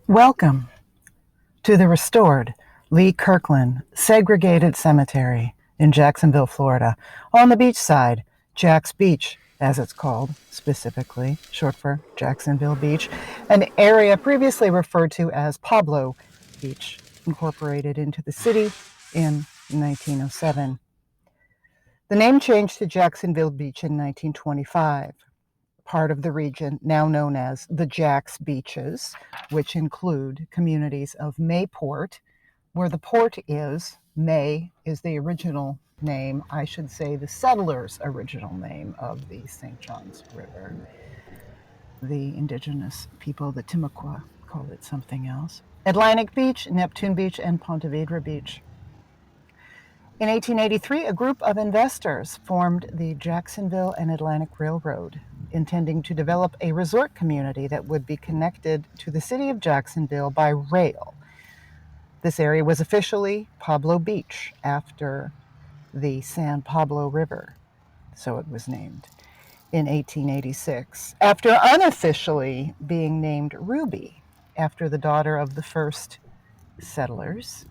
Welcome to the restored Lee Kirkland Segregated Cemetery in Jacksonville, Florida, on the beach side, Jack's Beach, as it's called, specifically, short for Jacksonville Beach, an area previously referred to as Pablo Beach, incorporated into the city in 1907. The name changed to Jacksonville Beach in 1925. Part of the region now known as the Jack's Beaches, which include communities of Mayport, where the port is. May is the original name, I should say the settlers' original name of the St. Johns River. The indigenous people, the Timucua, called it something else. Atlantic Beach, Neptune Beach, and Ponte Vedra Beach. In 1883, a group of investors formed the Jacksonville and Atlantic Railroad, intending to develop a resort community that would be connected to the city of Jacksonville by rail. This area was officially Pablo Beach after the San Pablo River, so it was named, in 1886, after unofficially being named Ruby after the daughter of the first settlers,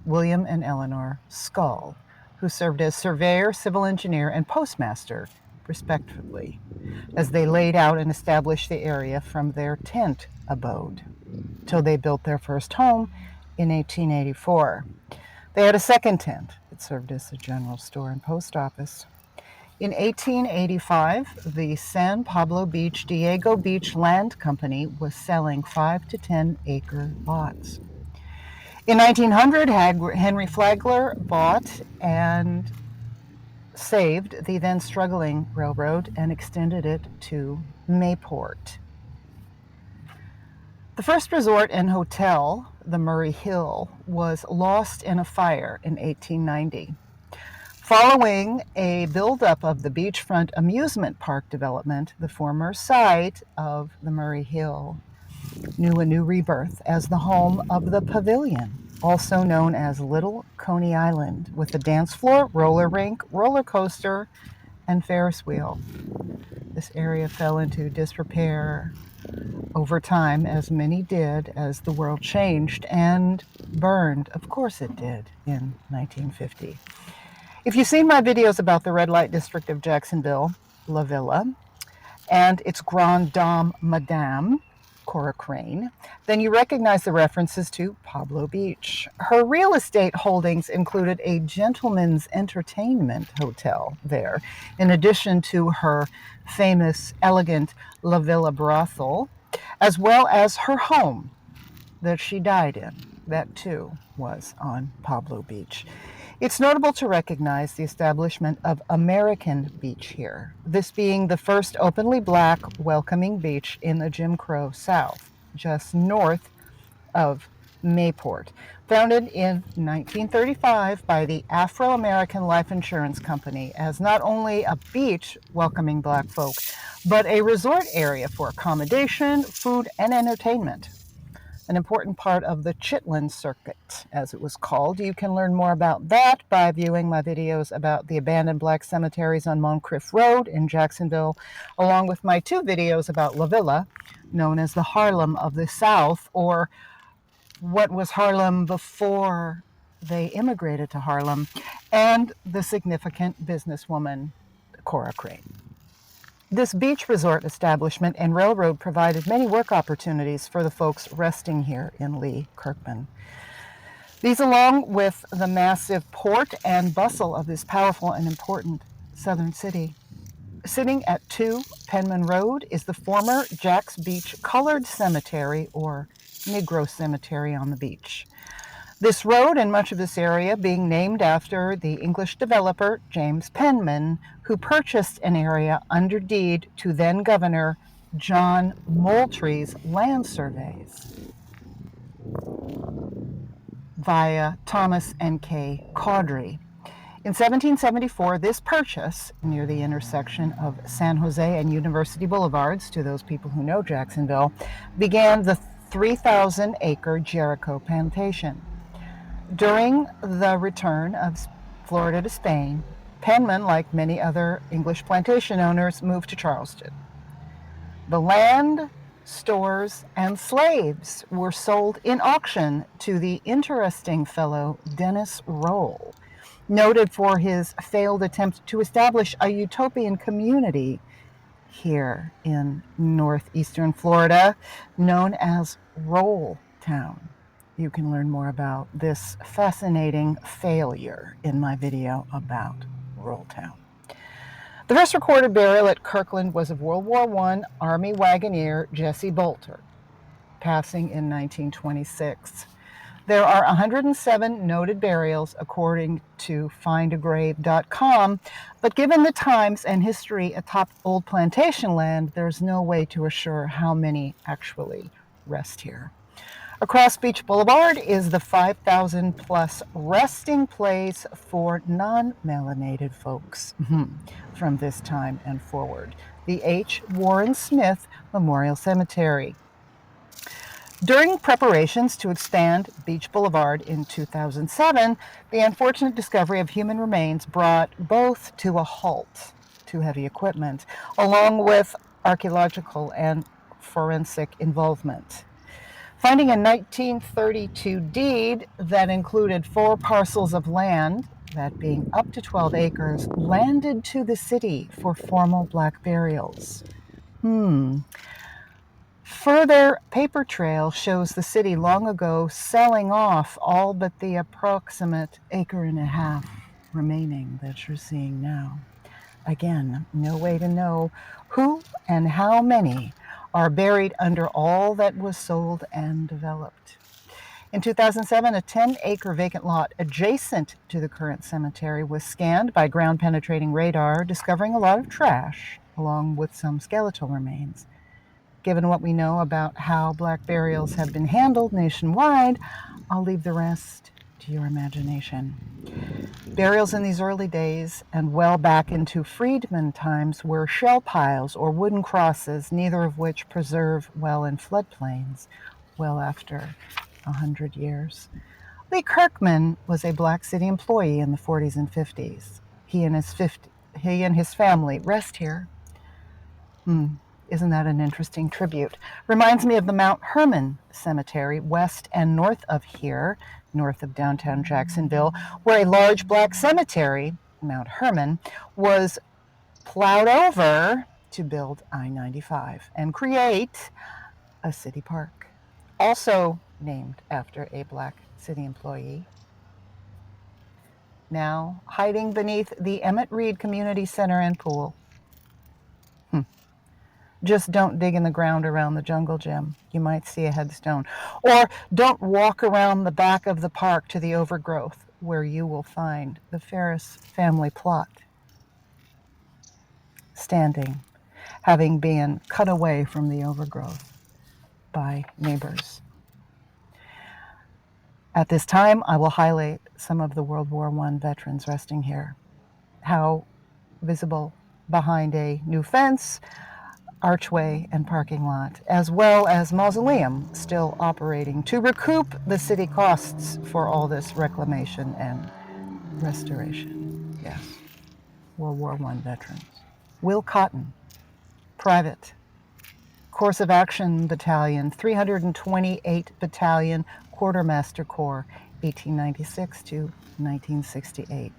William and Eleanor Skull, who served as surveyor, civil engineer, and postmaster, respectively, as they laid out and established the area from their tent abode, till they built their first home in 1884. They had a second tent. It served as a general store and post office. In 1885, the San Pablo Beach Diego Beach Land Company was selling 5 to 10 acre lots. In 1900, Henry Flagler bought and saved the then struggling railroad and extended it to Mayport. The first resort and hotel, the Murray Hill, was lost in a fire in 1890. Following a buildup of the beachfront amusement park development, the former site of the Murray Hill knew a new rebirth as the home of the Pavilion, also known as Little Coney Island, with a dance floor, roller rink, roller coaster, and Ferris wheel. This area fell into disrepair over time, as many did, as the world changed and burned. Of course it did, in 1950. If you've seen my videos about the red light district of Jacksonville, La Villa, and its Grande Dame Madame, Cora Crane, then you recognize the references to Pablo Beach. Her real estate holdings included a gentleman's entertainment hotel there, in addition to her famous, elegant La Villa brothel, as well as her home that she died in. That too was on Pablo Beach. It's notable to recognize the establishment of American Beach here, this being the first openly black, welcoming beach in the Jim Crow South, just north of Mayport. Founded in 1935 by the Afro-American Life Insurance Company as not only a beach welcoming black folk, but a resort area for accommodation, food, and entertainment. An important part of the Chitlin Circuit, as it was called. You can learn more about that by viewing my videos about the abandoned black cemeteries on Moncrief Road in Jacksonville, along with my 2 videos about La Villa, known as the Harlem of the South, or what was Harlem before they immigrated to Harlem, and the significant businesswoman, Cora Crane. This beach resort establishment and railroad provided many work opportunities for the folks resting here in Lee Kirkland. These, along with the massive port and bustle of this powerful and important southern city. Sitting at 2 Penman Road is the former Jack's Beach Colored Cemetery, or Negro Cemetery on the beach. This road and much of this area being named after the English developer James Penman, who purchased an area under deed to then Governor John Moultrie's land surveys via Thomas and K. Caudry. In 1774, this purchase, near the intersection of San Jose and University Boulevards, to those people who know Jacksonville, began the 3,000-acre Jericho Plantation. During the return of Florida to Spain, Penman, like many other English plantation owners, moved to Charleston. The land stores, and slaves were sold in auction to the interesting fellow Dennis Roll, noted for his failed attempt to establish a utopian community here in northeastern Florida, known as Roll Town. You can learn more about this fascinating failure in my video about Roll Town. The first recorded burial at Kirkland was of World War I Army wagoneer Jesse Bolter, passing in 1926. There are 107 noted burials according to findagrave.com, but given the times and history atop old plantation land, there's no way to assure how many actually rest here. Across Beach Boulevard is the 5,000 plus resting place for non-melanated folks from this time and forward, the H. Warren Smith Memorial Cemetery. During preparations to expand Beach Boulevard in 2007, the unfortunate discovery of human remains brought both to a halt to heavy equipment, along with archaeological and forensic involvement. Finding a 1932 deed that included 4 parcels of land, that being up to 12 acres, landed to the city for formal black burials. Further paper trail shows the city long ago selling off all but the approximate 1.5 acres remaining that you're seeing now. Again, no way to know who and how many are buried under all that was sold and developed. In 2007, a 10-acre vacant lot adjacent to the current cemetery was scanned by ground-penetrating radar, discovering a lot of trash along with some skeletal remains. Given what we know about how black burials have been handled nationwide, I'll leave the rest to your imagination. Burials in these early days and well back into freedmen times were shell piles or wooden crosses, neither of which preserve well in floodplains well after 100 years. Lee Kirkman was a Black City employee in the 40s and 50s. He and his family rest here. Isn't that an interesting tribute? Reminds me of the Mount Herman Cemetery west and north of here, north of downtown Jacksonville, where a large black cemetery, Mount Herman, was plowed over to build I-95 and create a city park, also named after a Black City employee. Now hiding beneath the Emmett Reed Community Center and Pool. Just don't dig in the ground around the jungle gym. You might see a headstone. Or don't walk around the back of the park to the overgrowth, where you will find the Ferris family plot standing, having been cut away from the overgrowth by neighbors. At this time, I will highlight some of the World War I veterans resting here. How visible behind a new fence, archway, and parking lot, as well as mausoleum still operating to recoup the city costs for all this reclamation and restoration. Yes, World War I veterans. Will Cotton, private, Course of Action Battalion, 328 Battalion, Quartermaster Corps, 1896 to 1968.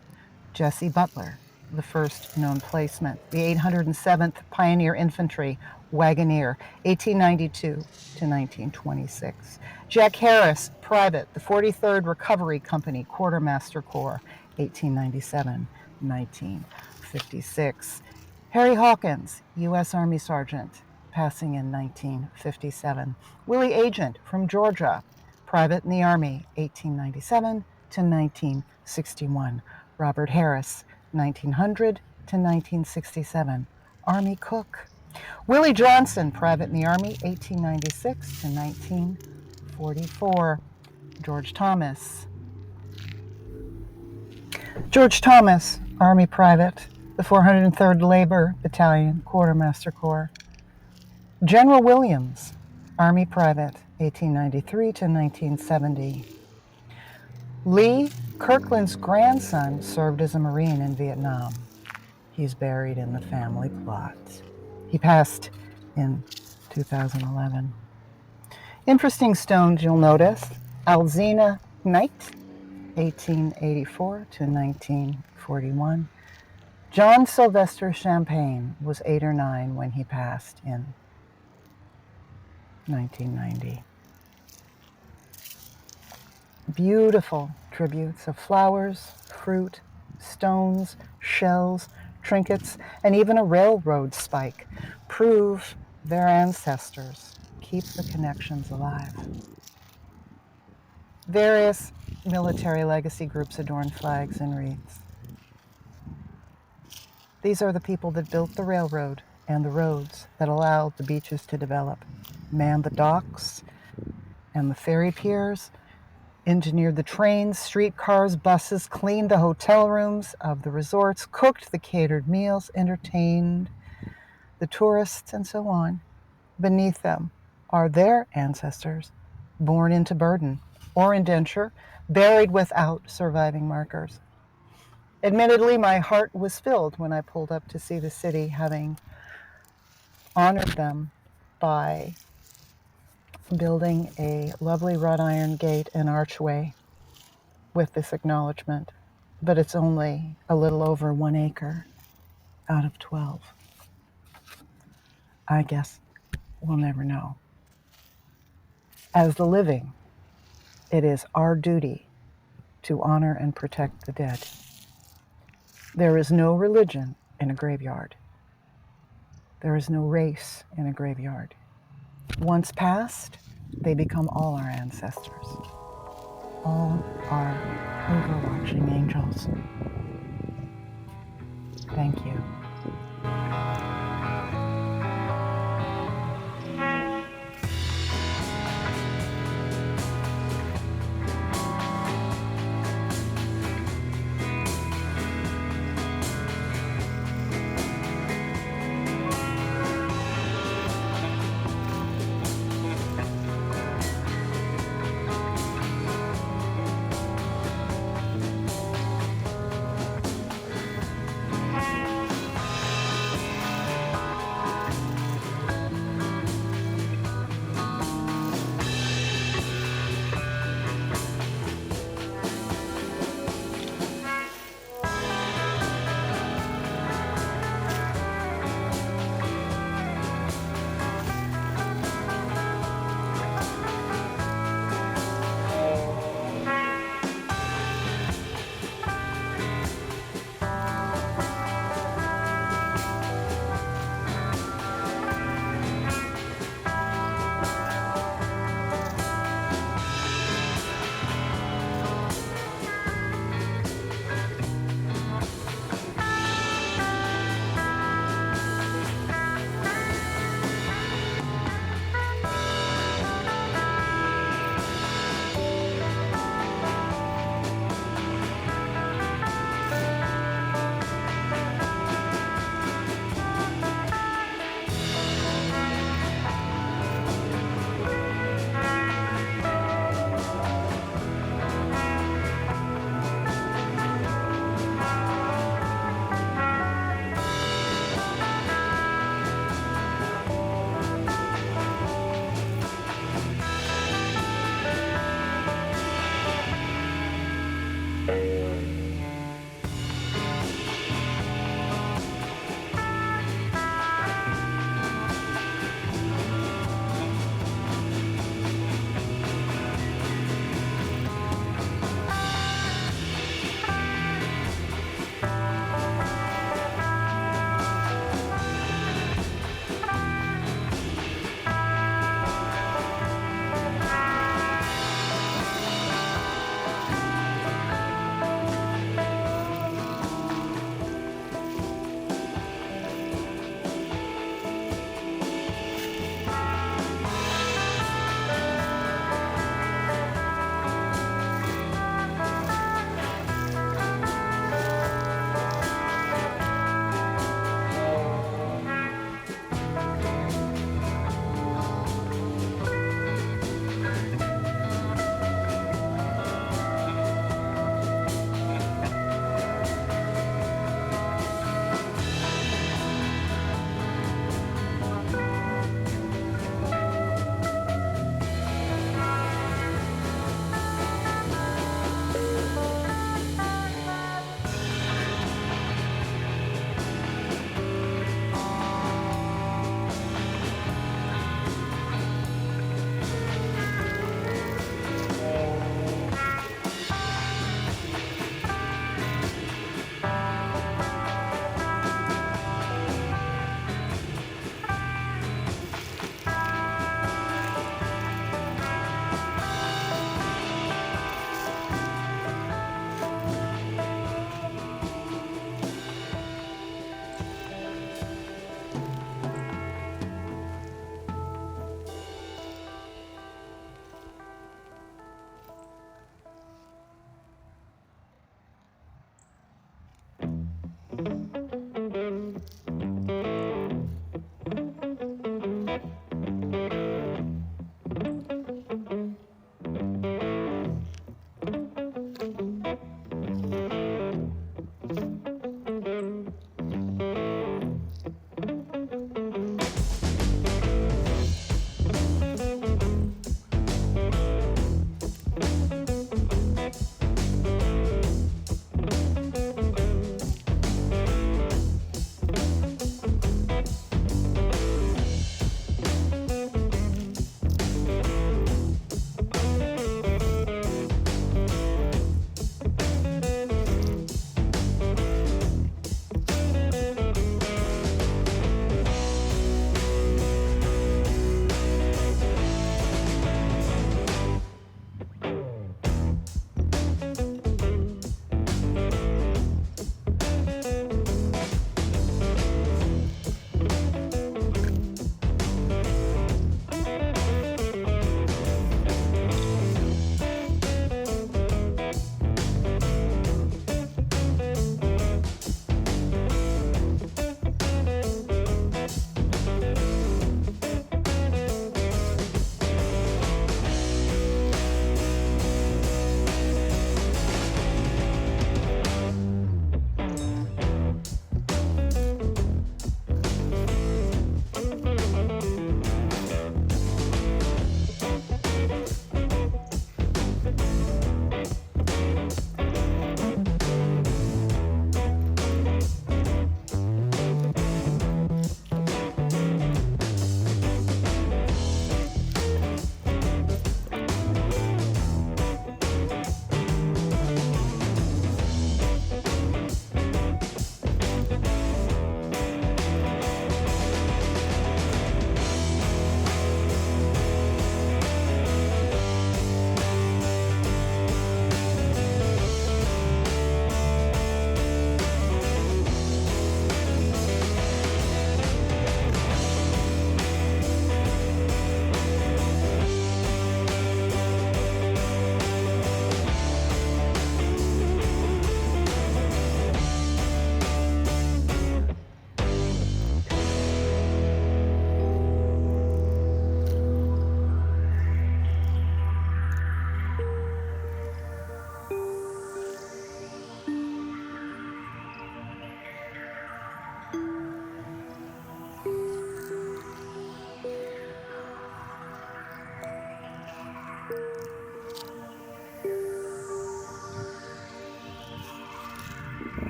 Jesse Butler, the first known placement, the 807th Pioneer Infantry, Wagoneer, 1892 to 1926. Jack Harris, private, the 43rd Recovery Company, Quartermaster Corps, 1897 1956. Harry Hawkins, U.S. Army Sergeant, passing in 1957. Willie Agent from Georgia, private in the Army, 1897 to 1961. Robert Harris, 1900 to 1967, Army cook. Willie Johnson, private in the Army, 1896 to 1944. George Thomas, Army private, the 403rd Labor Battalion, Quartermaster Corps. General Williams, Army private, 1893 to 1970. Lee Kirkland's grandson served as a Marine in Vietnam. He's buried in the family plot. He passed in 2011. Interesting stones you'll notice. Alzina Knight, 1884 to 1941. John Sylvester Champagne was 8 or 9 when he passed in 1990. Beautiful tributes of flowers, fruit, stones, shells, trinkets, and even a railroad spike prove their ancestors keep the connections alive. Various military legacy groups adorn flags and wreaths. These are the people that built the railroad and the roads that allowed the beaches to develop, manned the docks and the ferry piers, engineered the trains, streetcars, buses, cleaned the hotel rooms of the resorts, cooked the catered meals, entertained the tourists, and so on. Beneath them are their ancestors, born into burden or indenture, buried without surviving markers. Admittedly, my heart was filled when I pulled up to see the city having honored them by building a lovely wrought iron gate and archway with this acknowledgement, but it's only a little over 1 acre out of 12. I guess we'll never know. As the living, it is our duty to honor and protect the dead. There is no religion in a graveyard. There is no race in a graveyard. Once passed, they become all our ancestors, all our overwatching angels. Thank you.